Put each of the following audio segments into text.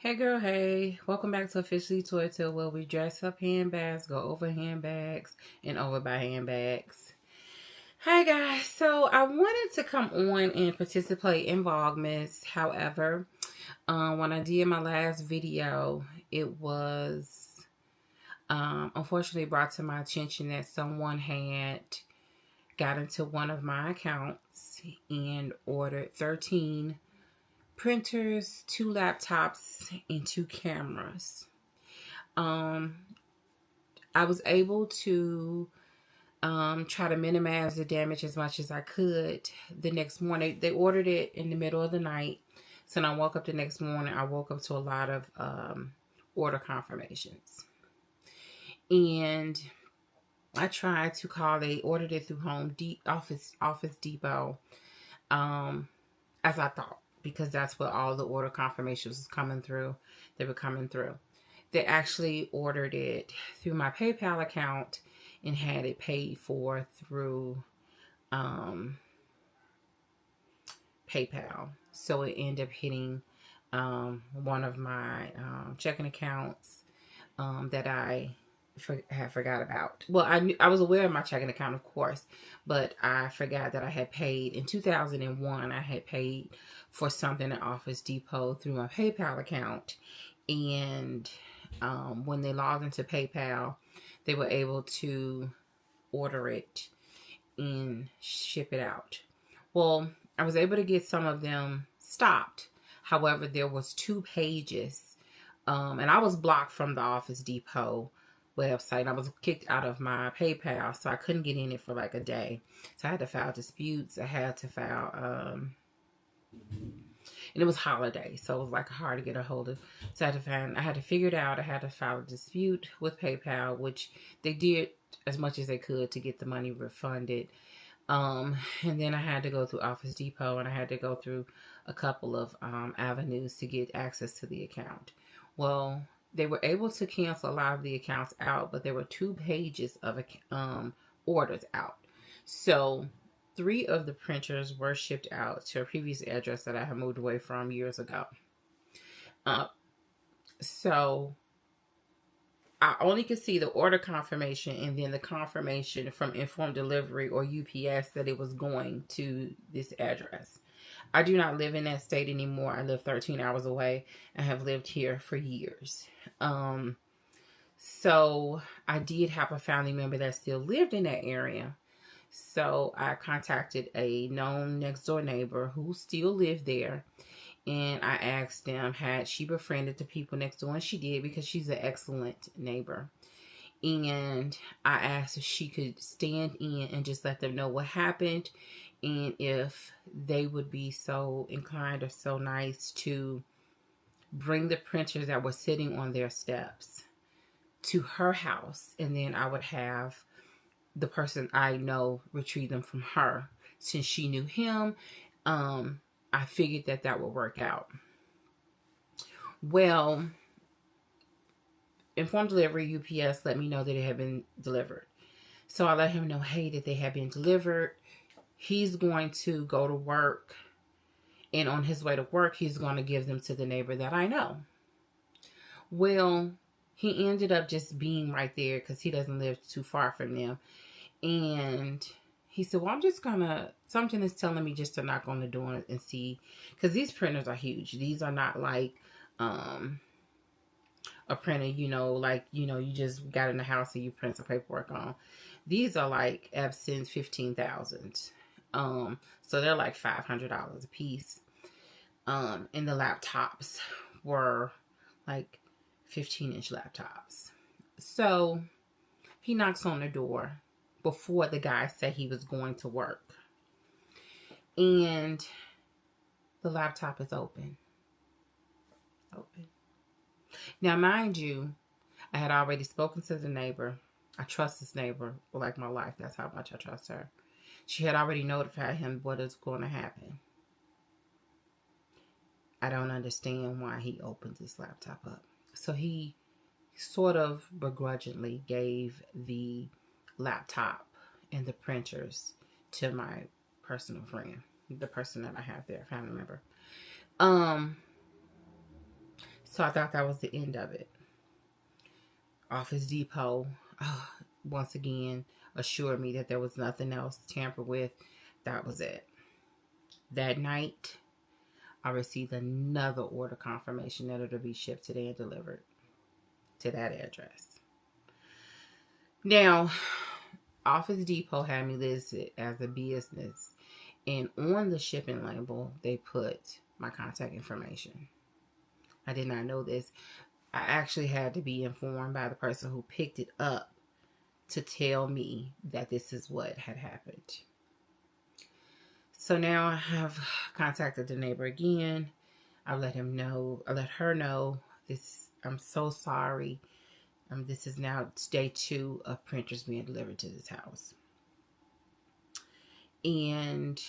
Hey girl, hey. Welcome back to Officially Toy Till, where we dress up handbags, go over handbags, and over by handbags. Hi guys, so I wanted to come on and participate in Vlogmas. However, when I did my last video, it was unfortunately brought to my attention that someone had got into one of my accounts and ordered 13 printers, 2 laptops, and 2 cameras. I was able to try to minimize the damage as much as I could. The next morning, they ordered it in the middle of the night. So when I woke up the next morning, I woke up to a lot of order confirmations. And I tried to call. They ordered it through Office Depot, as I thought, because that's what all the order confirmations was coming through. They were coming through. They actually ordered it through my PayPal account and had it paid for through PayPal. So it ended up hitting one of my checking accounts that I had forgot about. Well, I was aware of my checking account, of course, but I forgot that I had paid in 2001. I had paid for something at Office Depot through my PayPal account, and when they logged into PayPal, they were able to order it and ship it out. Well, I was able to get some of them stopped. However, there was 2 pages, and I was blocked from the Office Depot website. I was kicked out of my PayPal, so I couldn't get in it for like a day. So I had to file disputes. I had to file, and it was holiday, so it was like hard to get a hold of. So I had to figure it out. I had to file a dispute with PayPal, which they did as much as they could to get the money refunded. And then I had to go through Office Depot, and I had to go through a couple of avenues to get access to the account. Well, they were able to cancel a lot of the accounts out, but there were 2 pages of orders out. So 3 of the printers were shipped out to a previous address that I had moved away from years ago. So I only could see the order confirmation and then the confirmation from Informed Delivery or UPS that it was going to this address. I do not live in that state anymore. I live 13 hours away and have lived here for years. So I did have a family member that still lived in that area. So I contacted a known next door neighbor who still lived there. And I asked them, had she befriended the people next door? And she did, because she's an excellent neighbor. And I asked if she could stand in and just let them know what happened, and if they would be so inclined or so nice to bring the printers that were sitting on their steps to her house, and then I would have the person I know retrieve them from her. Since she knew him, I figured that would work out. Well, Informed Delivery UPS let me know that it had been delivered. So I let him know, hey, that they had been delivered. He's going to go to work, and on his way to work, he's going to give them to the neighbor that I know. Well, he ended up just being right there because he doesn't live too far from them. And he said, well, I'm just going to, something is telling me just to knock on the door and see, because these printers are huge. These are not like a printer, you just got in the house and you print some paperwork on. These are like Epson's 15,000. So they're like $500 a piece. And the laptops were like 15-inch laptops. So he knocks on the door before the guy said he was going to work. And the laptop is open. Now, mind you, I had already spoken to the neighbor. I trust this neighbor like my life. That's how much I trust her. She had already notified him what is going to happen. I don't understand why he opened this laptop up. So he sort of begrudgingly gave the laptop and the printers to my personal friend, the person that I have there, family member. So I thought that was the end of it. Office Depot, once again, assured me that there was nothing else tampered with. That was it. That night, I received another order confirmation that it'll be shipped today and delivered to that address. Now, Office Depot had me listed as a business, and on the shipping label, they put my contact information. I did not know this. I actually had to be informed by the person who picked it up to tell me that this is what had happened. So now I have contacted the neighbor again. I let her know this. I'm so sorry. This is now day 2 of printers being delivered to this house. And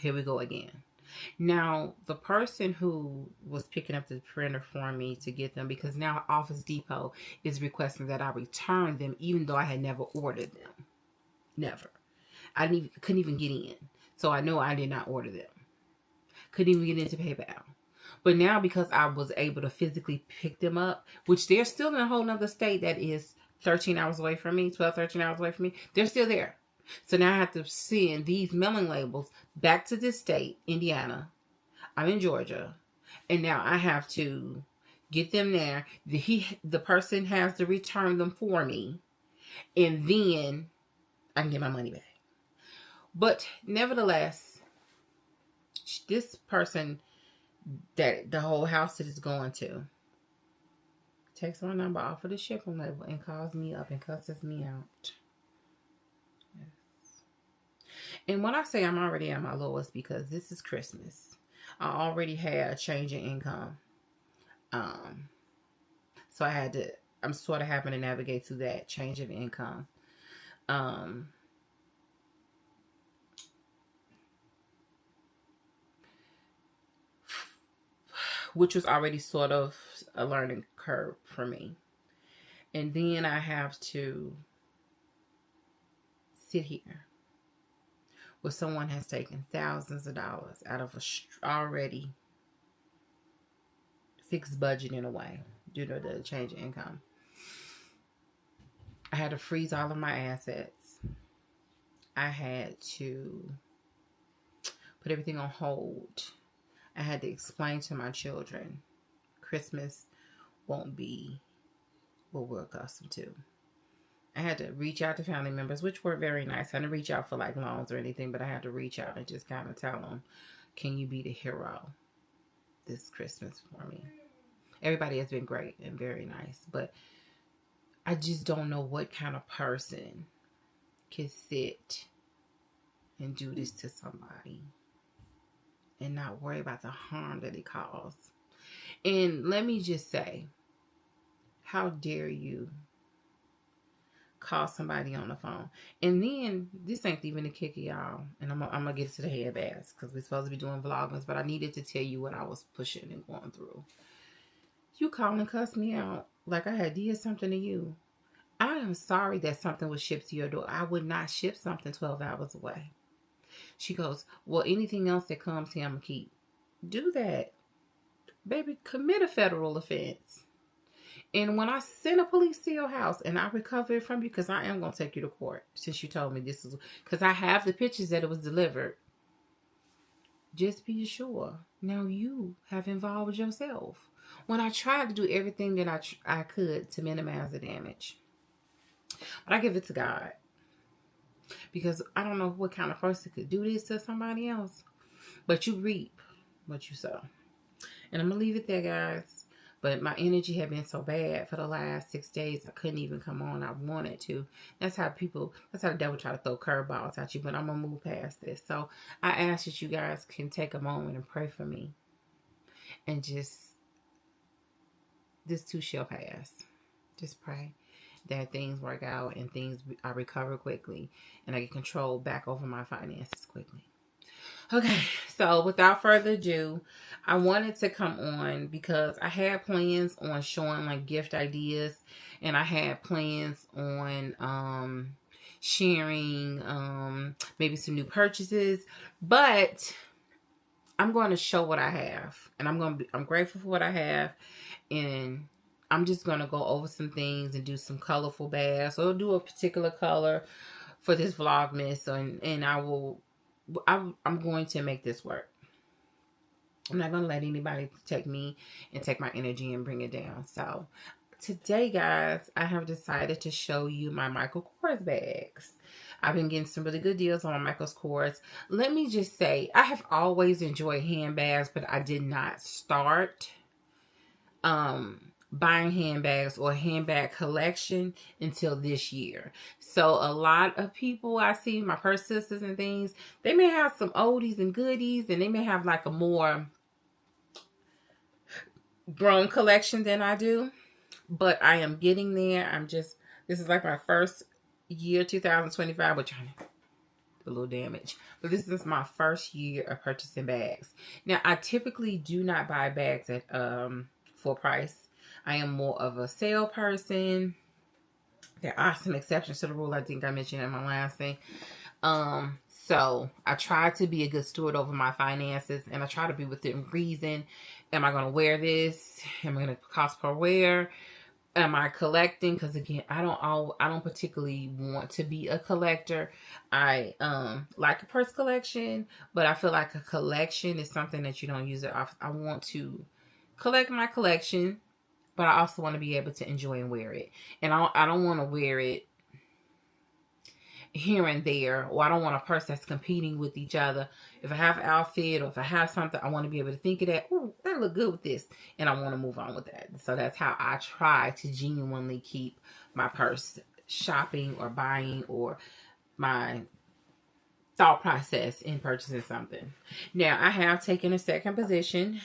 here we go again. Now, the person who was picking up the printer for me to get them, because now Office Depot is requesting that I return them, even though I had never ordered them. Never. Couldn't even get in. So I know I did not order them. Couldn't even get into PayPal. But now, because I was able to physically pick them up, which they're still in a whole nother state that is 13 hours away from me, 12, 13 hours away from me, they're still there. So now I have to send these mailing labels back to this state, Indiana. I'm in Georgia. And now I have to get them there. The person has to return them for me. And then I can get my money back. But nevertheless, this person that the whole house that is going to takes my number off of the shipping label and calls me up and cusses me out. And when I say I'm already at my lowest, because this is Christmas, I already had a change in income. So I'm sort of having to navigate through that change of income. Which was already sort of a learning curve for me. And then I have to sit here where someone has taken thousands of dollars out of a already fixed budget in a way due to the change in income. I had to freeze all of my assets. I had to put everything on hold. I had to explain to my children Christmas won't be what we're accustomed to. I had to reach out to family members, which were very nice. I didn't reach out for like loans or anything, but I had to reach out and just kind of tell them, can you be the hero this Christmas for me? Everybody has been great and very nice, but I just don't know what kind of person can sit and do this to somebody and not worry about the harm that it caused. And let me just say, how dare you call somebody on the phone? And then, this ain't even the kicker, y'all. And I'm going to get to the handbags because we're supposed to be doing vloggers, but I needed to tell you what I was pushing and going through. You call and cuss me out like I had did something to you. I am sorry that something was shipped to your door. I would not ship something 12 hours away. She goes, well, anything else that comes here, I'm going to keep. Do that. Baby, commit a federal offense. And when I send a police to your house and I recover it from you, because I am going to take you to court since you told me this is, because I have the pictures that it was delivered. Just be sure. Now you have involved yourself. When I tried to do everything that I could to minimize the damage. But I give it to God. Because I don't know what kind of person could do this to somebody else. But you reap what you sow. And I'm going to leave it there, guys. But my energy had been so bad for the last 6 days. I couldn't even come on. I wanted to. That's how the devil try to throw curveballs at you. But I'm going to move past this. So I ask that you guys can take a moment and pray for me. And this too shall pass. Just pray that things work out and I recover quickly. And I get control back over my finances quickly. Okay, so without further ado, I wanted to come on because I had plans on showing like gift ideas, and I had plans on sharing maybe some new purchases, but I'm going to show what I have, and I'm grateful for what I have, and I'm just going to go over some things and do some colorful bags, or do a particular color for this Vlogmas, and I'm going to make this work. I'm not going to let anybody take me and take my energy and bring it down. So today, guys, I have decided to show you my Michael Kors bags. I've been getting some really good deals on my Michael Kors. Let me just say, I have always enjoyed handbags, but I did not start buying handbags or handbag collection until this year. So a lot of people I see, my purse sisters and things, they may have some oldies and goodies, and they may have like a more grown collection than I do. But I am getting there. This is like my first year, 2025, which I'm a little damaged. But this is my first year of purchasing bags. Now, I typically do not buy bags at full price. I am more of a sale person. There are some exceptions to the rule. I think I mentioned in my last thing. So I try to be a good steward over my finances, and I try to be within reason. Am I going to wear this? Am I going to cost per wear? Am I collecting? Because again, I don't particularly want to be a collector. I like a purse collection, but I feel like a collection is something that you don't use it off. I want to collect my collection, but I also want to be able to enjoy and wear it. And I don't want to wear it here and there, or I don't want a purse that's competing with each other. If I have an outfit, or if I have something, I want to be able to think of that. Ooh, that look good with this, and I want to move on with that. So that's how I try to genuinely keep my purse shopping or buying, or my thought process in purchasing something. Now, I have taken a second position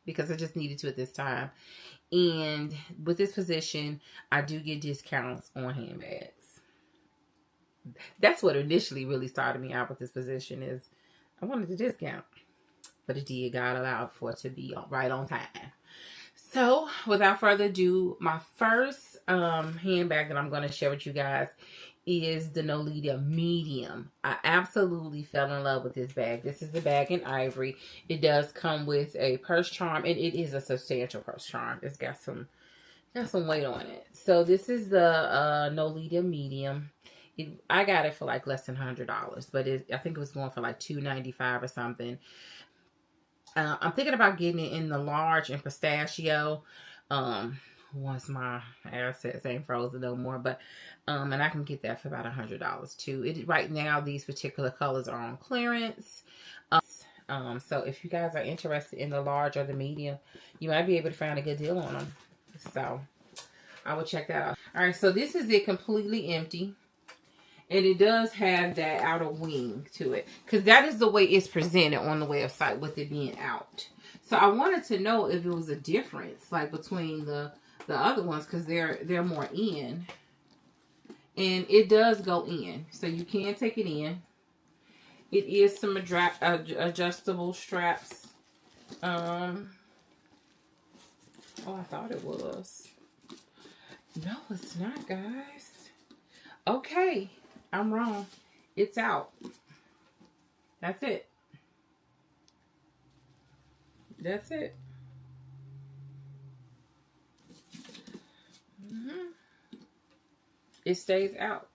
because I just needed to at this time. And with this position, I do get discounts on handbags. That's what initially really started me out with this position, is I wanted a discount. But it did, God allowed for it to be right on time. So, without further ado, my first handbag that I'm going to share with you guys is the Nolita Medium. I absolutely fell in love with this bag. This is the bag in ivory. It does come with a purse charm, and it is a substantial purse charm. It's got some weight on it. So this is the Nolita Medium. I got it for like less than $100, but I think it was going for like $2.95 or something. I'm thinking about getting it in the large in pistachio. Once my assets ain't frozen no more, but and I can get that for about $100 too. Right now these particular colors are on clearance. So if you guys are interested in the large or the medium, you might be able to find a good deal on them. So I will check that out. All right, so this is it completely empty. And it does have that outer wing to it, because that is the way it's presented on the website with it being out. So I wanted to know if it was a difference, like between the other ones, because they're more in. And it does go in, so you can take it in. It is some adjustable straps. Oh, I thought it was. No, it's not, guys. Okay. I'm wrong. It's out. That's it. That's it. It stays out.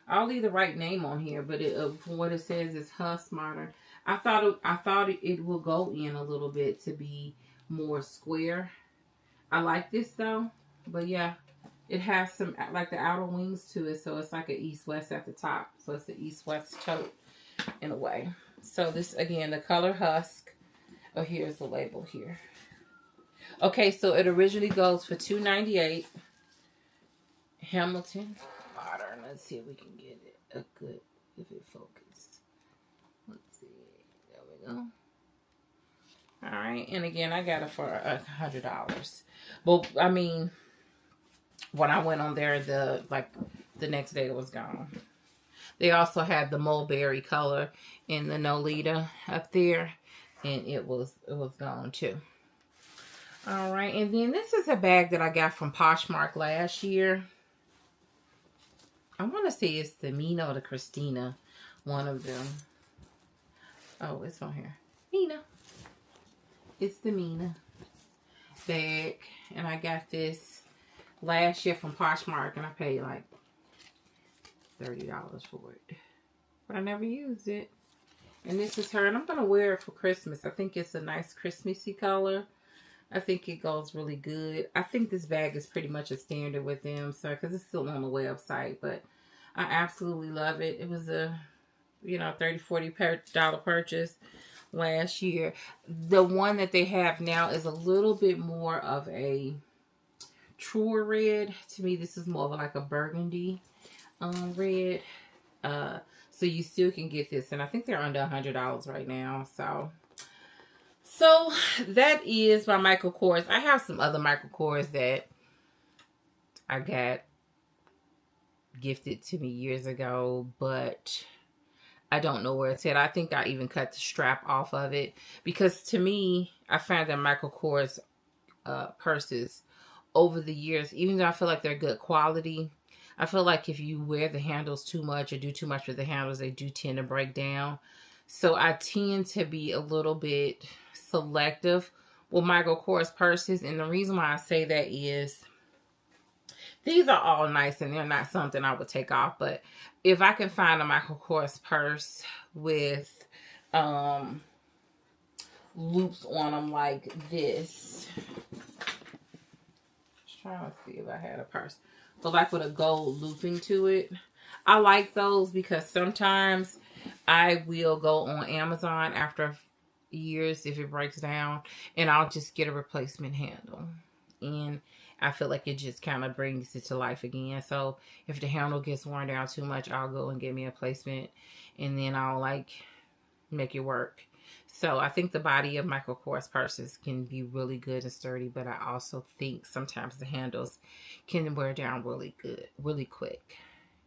I'll leave the right name on here, but what it says is Huss Modern. I thought it will go in a little bit to be more square. I like this though, but yeah. It has some, like the outer wings to it, so it's like an east-west at the top. So it's the east-west tote in a way. So this, again, the color Husk. Oh, here's the label here. Okay, so it originally goes for $2.98. Hamilton Modern. Let's see if we can get it a good, if it focused. Let's see. There we go. All right, and again, I got it for $100. Well, I mean, when I went on there, the next day it was gone. They also had the mulberry color in the Nolita up there, and it was gone too. All right, and then this is a bag that I got from Poshmark last year. I want to say it's the Mino or the Christina, one of them. Oh, it's on here. Mina. It's the Mina bag. And I got this last year from Poshmark. And I paid like $30 for it. But I never used it. And this is her. And I'm going to wear it for Christmas. I think it's a nice Christmassy color. I think it goes really good. I think this bag is pretty much a standard with them. So, because it's still on the website. But I absolutely love it. It was a, you know, $30, $40 purchase last year. The one that they have now is a little bit more of a truer red. To me, this is more of like a burgundy red. So you still can get this. And I think they're under $100 right now. So that is my Michael Kors. I have some other Michael Kors that I got gifted to me years ago, but I don't know where it's at. I think I even cut the strap off of it because to me, I found that Michael Kors purses over the years, even though I feel like they're good quality, I feel like if you wear the handles too much or do too much with the handles, they do tend to break down. So I tend to be a little bit selective with Michael Kors purses. And the reason why I say that is these are all nice and they're not something I would take off. But if I can find a Michael Kors purse with loops on them like this. Just trying to see if I had a purse. But like with a gold looping to it. I like those because sometimes I will go on Amazon after years if it breaks down and I'll just get a replacement handle. And I feel like it just kind of brings it to life again. So if the handle gets worn down too much, I'll go and get me a replacement and then I'll like make it work. So I think the body of Michael Kors purses can be really good and sturdy, but I also think sometimes the handles can wear down really good, really quick.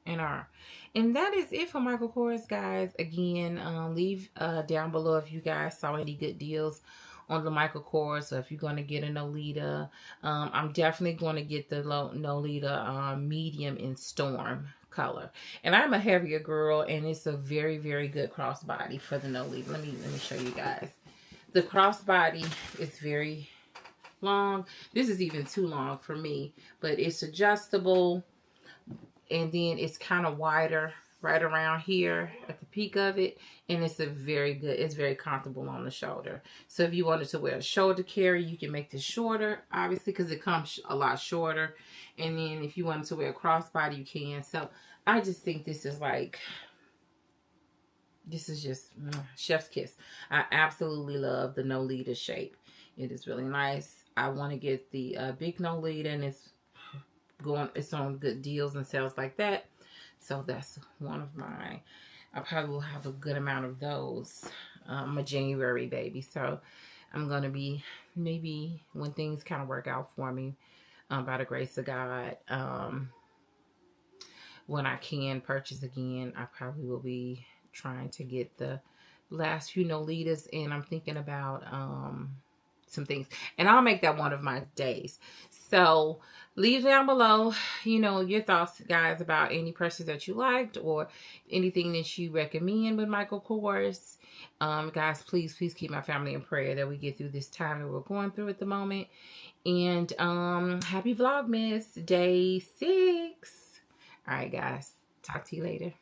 And that is it for Michael Kors, guys. Again, leave down below if you guys saw any good deals on the Michael Kors. So if you're going to get a Nolita, I'm definitely going to get the Nolita medium in storm color. And I'm a heavier girl, and it's a very, very good crossbody for the Nolita. Let me show you guys. The crossbody is very long. This is even too long for me, but it's adjustable. And then it's kind of wider right around here at the peak of it. And it's it's very comfortable on the shoulder. So if you wanted to wear a shoulder carry, you can make this shorter, obviously, because it comes a lot shorter. And then if you wanted to wear a crossbody, you can. So I just think this is like, this is just chef's kiss. I absolutely love the Nolita shape. It is really nice. I want to get the big Nolita, and it's on good deals and sales like that. So that's one of my, I probably will have a good amount of those. I'm a January baby, so I'm going to be, maybe when things kind of work out for me, by the grace of God, when I can purchase again, I probably will be trying to get the last few Nolitas, and I'm thinking about some things, and I'll make that one of my days. So leave down below, you know, your thoughts, guys, about any purses that you liked or anything that you recommend with Michael Kors. Guys, please keep my family in prayer that we get through this time that we're going through at the moment. And happy Vlogmas Day 6. All right, guys, talk to you later.